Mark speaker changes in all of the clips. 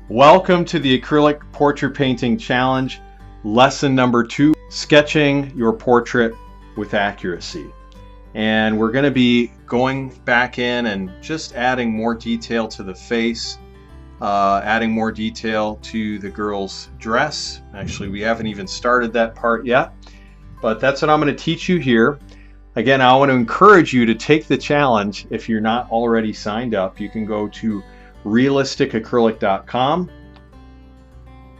Speaker 1: Welcome to the Acrylic Portrait Painting Challenge, lesson number 2, sketching your portrait with accuracy. And we're going to be going back in and just adding more detail to the face, adding more detail to the girl's dress. Actually, we haven't even started that part yet, but that's what I'm going to teach you here. Again, I want to encourage you to take the challenge. If you're not already signed up, you can go to realisticacrylic.com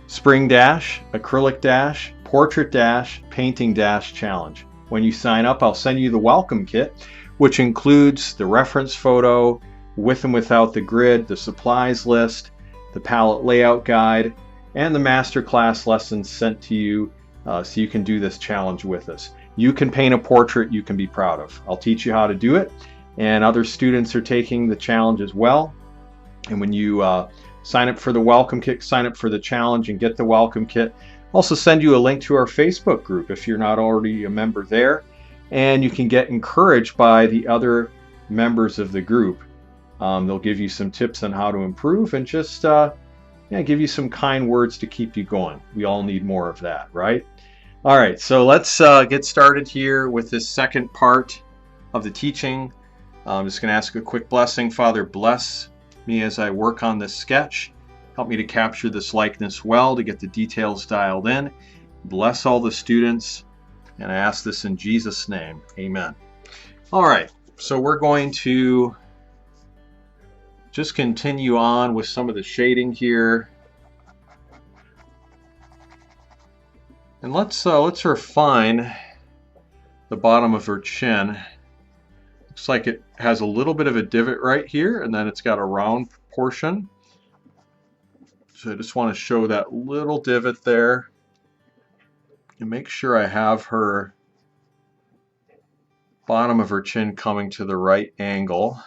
Speaker 1: spring-acrylic-portrait-painting-challenge. When you sign up, I'll send you the welcome kit, which includes the reference photo with and without the grid, the supplies list, the palette layout guide, and the masterclass lessons sent to you so you can do this challenge with us. You can paint a portrait you can be proud of. I'll teach you how to do it, and other students are taking the challenge as well. And when you sign up for the welcome kit, sign up for the challenge and get the welcome kit, I'll also send you a link to our Facebook group if you're not already a member there, and you can get encouraged by the other members of the group. They'll give you some tips on how to improve and just give you some kind words to keep you going. We all need more of that, right? All right, so let's get started here with this second part of the teaching. I'm just going to ask a quick blessing. Father, bless me as I work on this sketch. Help me to capture this likeness well, to get the details dialed in. Bless all the students, and I ask this in Jesus' name. Amen. All right, so we're going to just continue on with some of the shading here. And let's refine the bottom of her chin. Looks like it has a little bit of a divot right here, and then it's got a round portion. So I just want to show that little divot there and make sure I have her bottom of her chin coming to the right angle.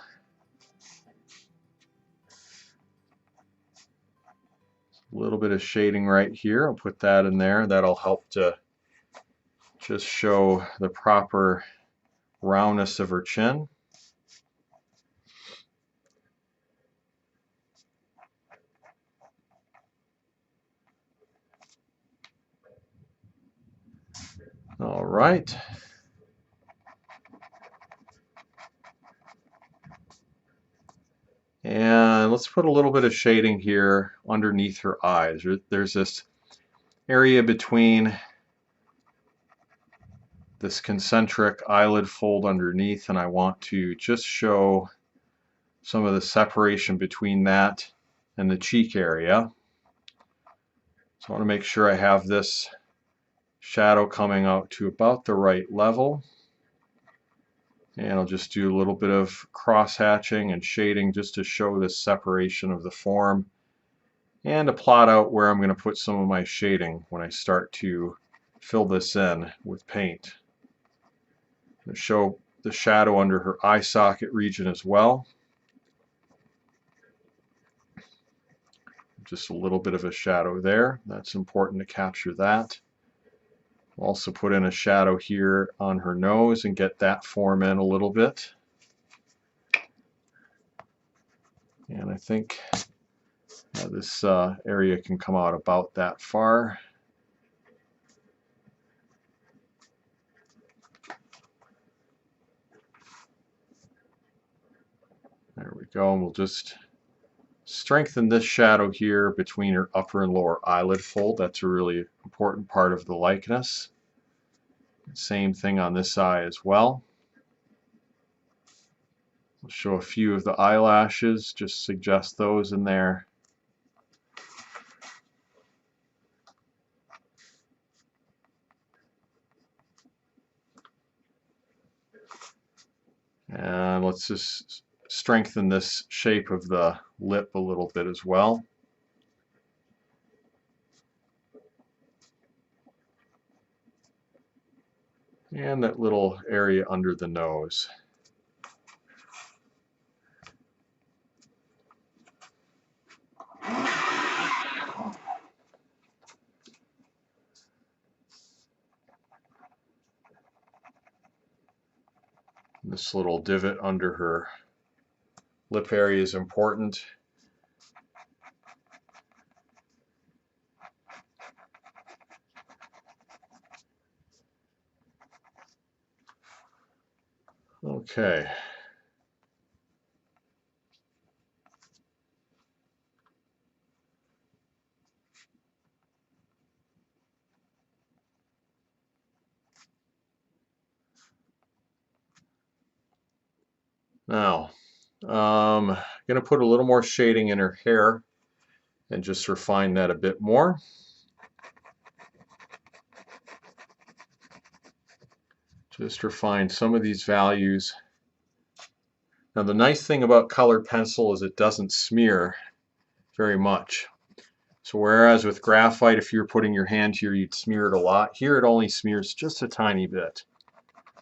Speaker 1: A little bit of shading right here. I'll put that in there. That'll help to just show the proper roundness of her chin. All right. And let's put a little bit of shading here underneath her eyes. There's this area between this concentric eyelid fold underneath, and I want to just show some of the separation between that and the cheek area. So I want to make sure I have this shadow coming out to about the right level. And I'll just do a little bit of cross hatching and shading just to show this separation of the form, and to plot out where I'm going to put some of my shading when I start to fill this in with paint. I'm going to show the shadow under her eye socket region as well. Just a little bit of a shadow there. That's important to capture that. Also put in a shadow here on her nose and get that form in a little bit. And I think this area can come out about that far. There we go. And we'll just strengthen this shadow here between her upper and lower eyelid fold. That's a really important part of the likeness. Same thing on this eye as well. We'll show a few of the eyelashes, just suggest those in there. And let's just strengthen this shape of the lip a little bit as well. And that little area under the nose. This little divot under her lip area is important. Okay. Now, I'm going to put a little more shading in her hair and just refine that a bit more. Just refine some of these values. Now the nice thing about colored pencil is it doesn't smear very much. So whereas with graphite, if you're putting your hand here, you'd smear it a lot. Here it only smears just a tiny bit,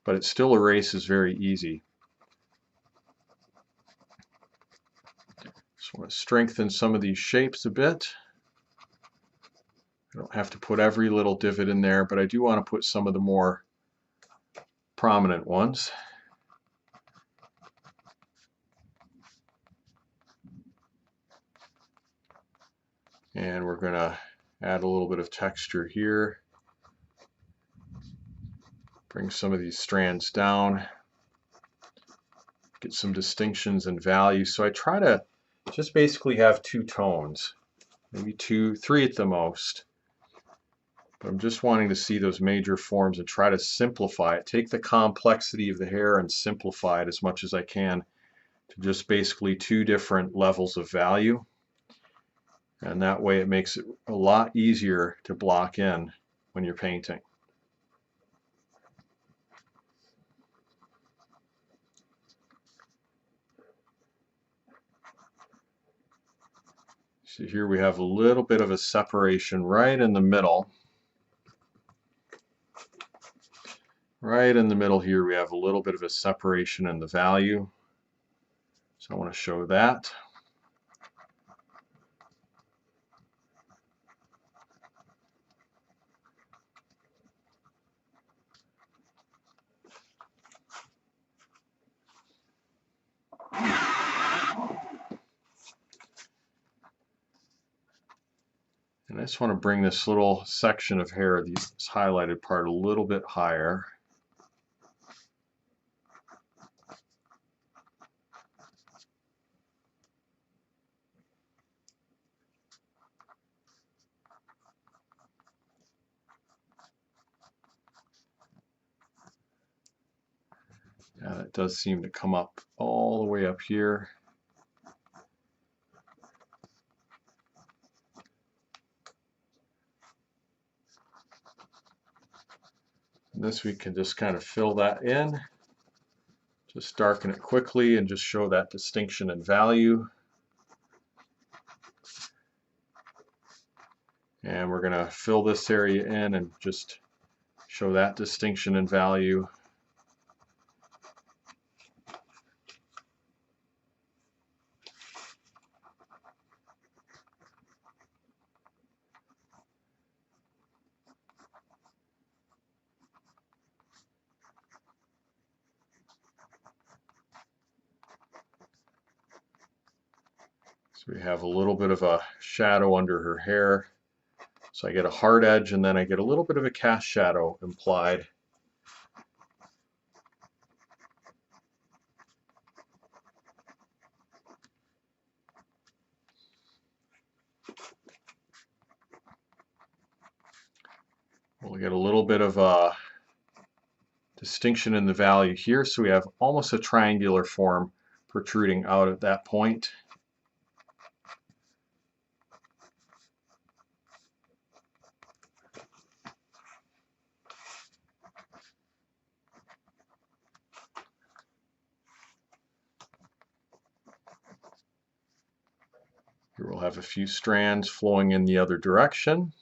Speaker 1: but it still erases very easy. So I want to strengthen some of these shapes a bit. I don't have to put every little divot in there, but I do want to put some of the more prominent ones. And we're going to add a little bit of texture here. Bring some of these strands down. Get some distinctions and values. So I try to just basically have two tones, maybe two, three at the most. But I'm just wanting to see those major forms and try to simplify it. Take the complexity of the hair and simplify it as much as I can to just basically two different levels of value. And that way it makes it a lot easier to block in when you're painting. So here we have a little bit of a separation right in the middle. Right in the middle here we have a little bit of a separation in the value. So I want to show that. And I just want to bring this little section of hair, this highlighted part, a little bit higher. Yeah, it does seem to come up all the way up here. And this we can just kind of fill that in. Just darken it quickly and just show that distinction and value. And we're going to fill this area in and just show that distinction and value. So we have a little bit of a shadow under her hair. So I get a hard edge and then I get a little bit of a cast shadow implied. We'll get a little bit of a distinction in the value here. So we have almost a triangular form protruding out at that point. Here we'll have a few strands flowing in the other direction.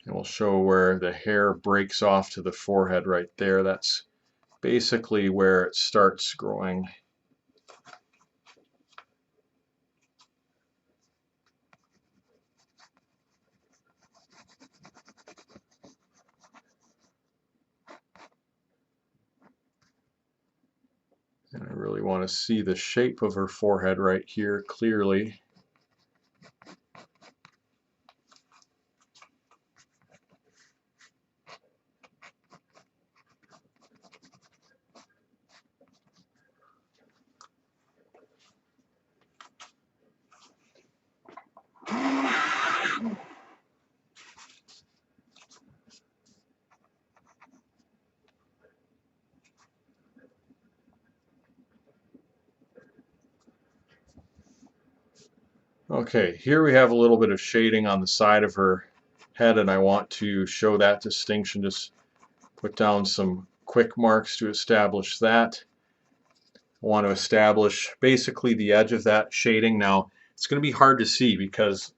Speaker 1: And we'll show where the hair breaks off to the forehead right there. That's basically where it starts growing. And I really want to see the shape of her forehead right here clearly. Okay, here we have a little bit of shading on the side of her head, and I want to show that distinction. Just put down some quick marks to establish that. I want to establish basically the edge of that shading. Now, it's going to be hard to see because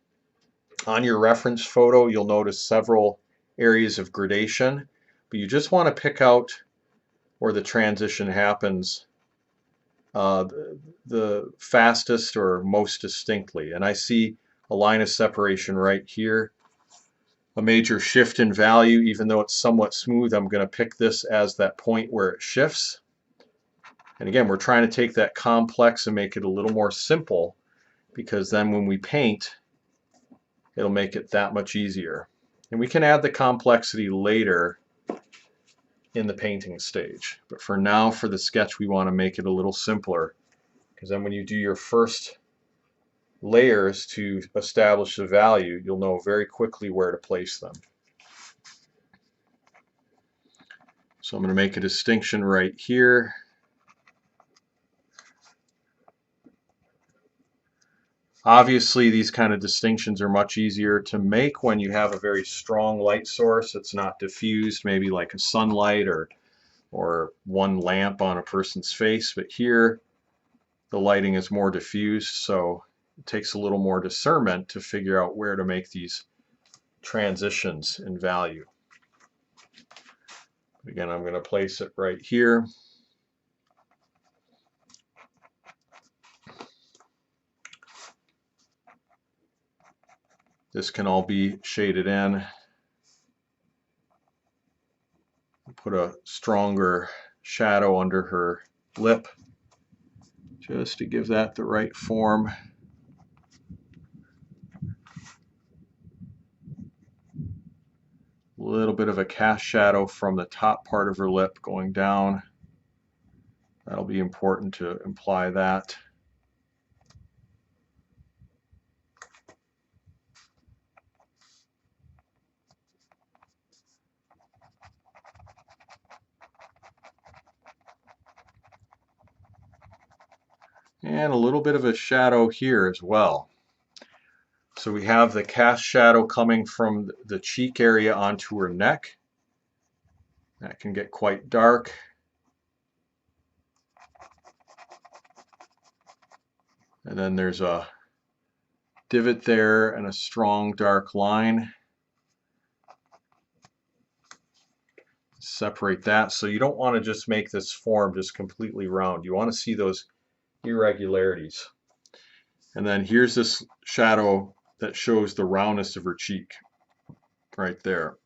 Speaker 1: on your reference photo, you'll notice several areas of gradation, but you just want to pick out where the transition happens the fastest or most distinctly. And I see a line of separation right here, a major shift in value. Even though it's somewhat smooth, I'm going to pick this as that point where it shifts. And again, we're trying to take that complex and make it a little more simple, because then when we paint, it'll make it that much easier. And we can add the complexity later in the painting stage. But for now, for the sketch, we want to make it a little simpler, because then when you do your first layers to establish the value, you'll know very quickly where to place them. So I'm going to make a distinction right here. Obviously, these kind of distinctions are much easier to make when you have a very strong light source. It's not diffused, maybe like a sunlight or one lamp on a person's face. But here, the lighting is more diffused, so it takes a little more discernment to figure out where to make these transitions in value. Again, I'm going to place it right here. This can all be shaded in. Put a stronger shadow under her lip just to give that the right form. A little bit of a cast shadow from the top part of her lip going down. That'll be important to imply that. And a little bit of a shadow here as well. So we have the cast shadow coming from the cheek area onto her neck. That can get quite dark. And then there's a divot there and a strong dark line. Separate that. So you don't want to just make this form just completely round. You want to see those irregularities. And then here's this shadow that shows the roundness of her cheek right there.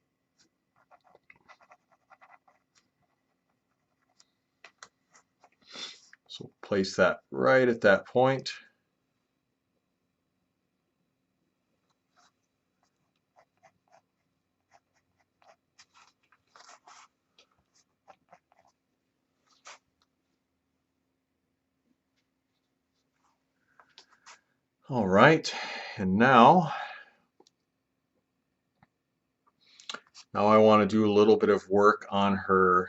Speaker 1: So place that right at that point. All right, and now I want to do a little bit of work on her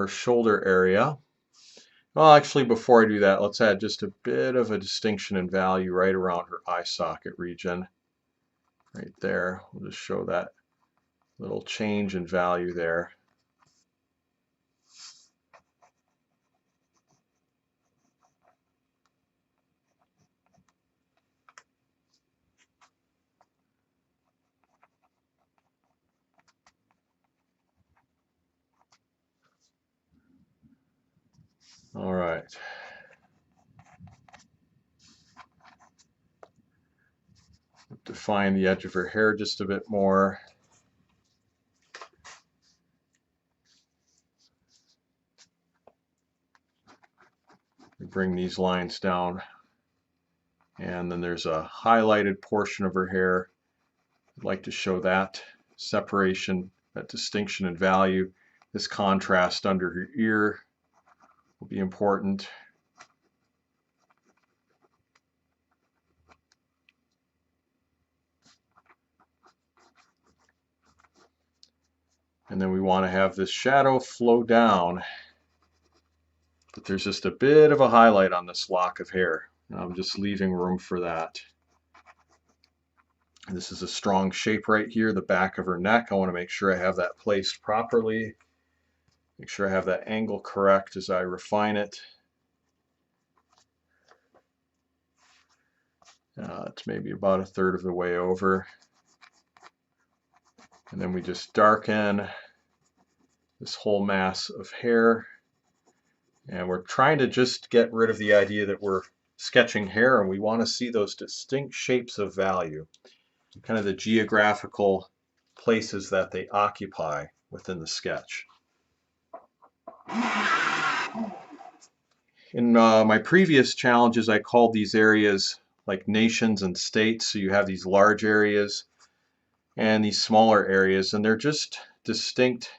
Speaker 1: shoulder area. Well, actually, before I do that, let's add just a bit of a distinction in value right around her eye socket region. Right there, we'll just show that little change in value there. All right. Define the edge of her hair just a bit more. Bring these lines down. And then there's a highlighted portion of her hair. I'd like to show that separation, that distinction in value. This contrast under her ear will be important. And then we want to have this shadow flow down, but there's just a bit of a highlight on this lock of hair. And I'm just leaving room for that. And this is a strong shape right here, the back of her neck. I want to make sure I have that placed properly. Make sure I have that angle correct as I refine it. It's maybe about 1/3 of the way over. And then we just darken this whole mass of hair. And we're trying to just get rid of the idea that we're sketching hair, and we want to see those distinct shapes of value, kind of the geographical places that they occupy within the sketch. In my previous challenges, I called these areas like nations and states. So you have these large areas and these smaller areas, and they're just distinct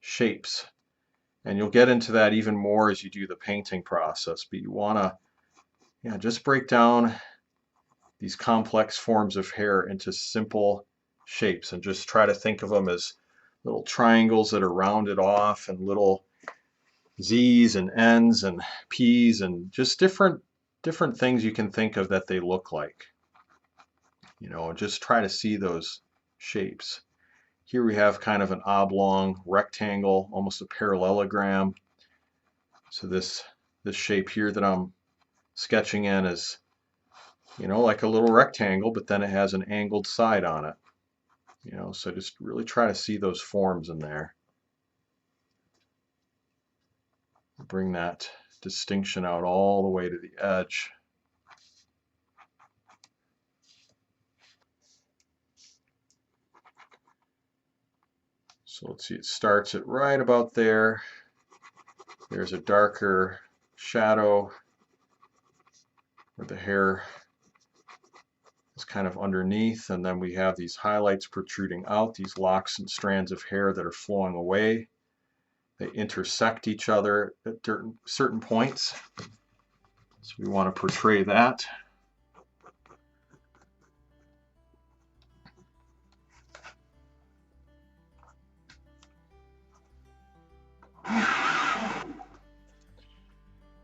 Speaker 1: shapes. And you'll get into that even more as you do the painting process. But you want to just break down these complex forms of hair into simple shapes and just try to think of them as little triangles that are rounded off, and little Z's and N's and P's, and just different things you can think of that they look like. Just try to see those shapes. Here we have kind of an oblong rectangle, almost a parallelogram. So this shape here that I'm sketching in is, like a little rectangle, but then it has an angled side on it. So just really try to see those forms in there. Bring that distinction out all the way to the edge. So let's see, it starts at right about there. There's a darker shadow where the hair is kind of underneath, and then we have these highlights protruding out, these locks and strands of hair that are flowing away. They intersect each other at certain points. So we want to portray that.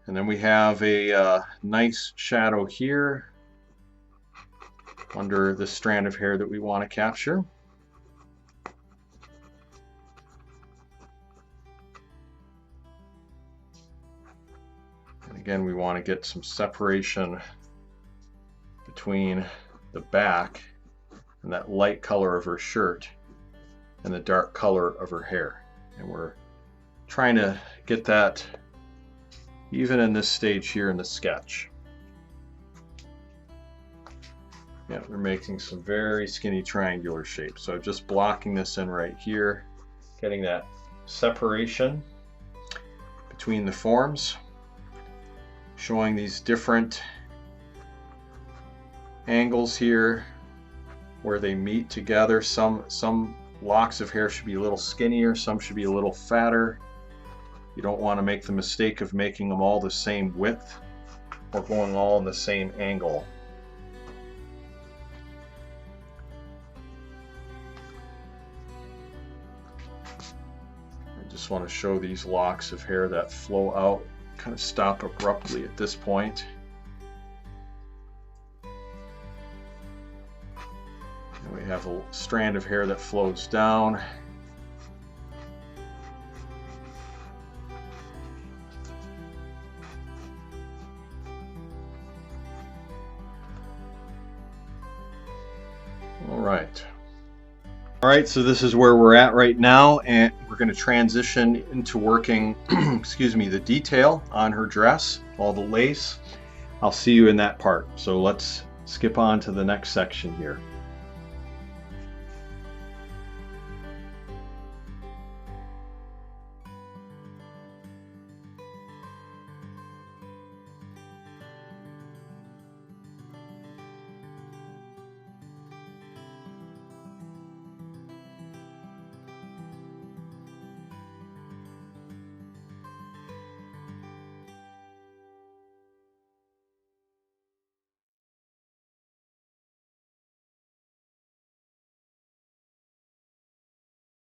Speaker 1: And then we have a nice shadow here under the strand of hair that we want to capture. And again, we want to get some separation between the back and that light color of her shirt and the dark color of her hair. And we're trying to get that even in this stage here in the sketch. Yeah, we're making some very skinny triangular shapes. So just blocking this in right here, getting that separation between the forms, showing these different angles here where they meet together. Some locks of hair should be a little skinnier, some should be a little fatter. You don't want to make the mistake of making them all the same width or going all in the same angle. I just want to show these locks of hair that flow out, kind of stop abruptly at this point. And we have a strand of hair that flows down. All right, so this is where we're at right now, and we're going to transition into working excuse me, the detail on her dress, all the lace. I'll see you in that part. So let's skip on to the next section here.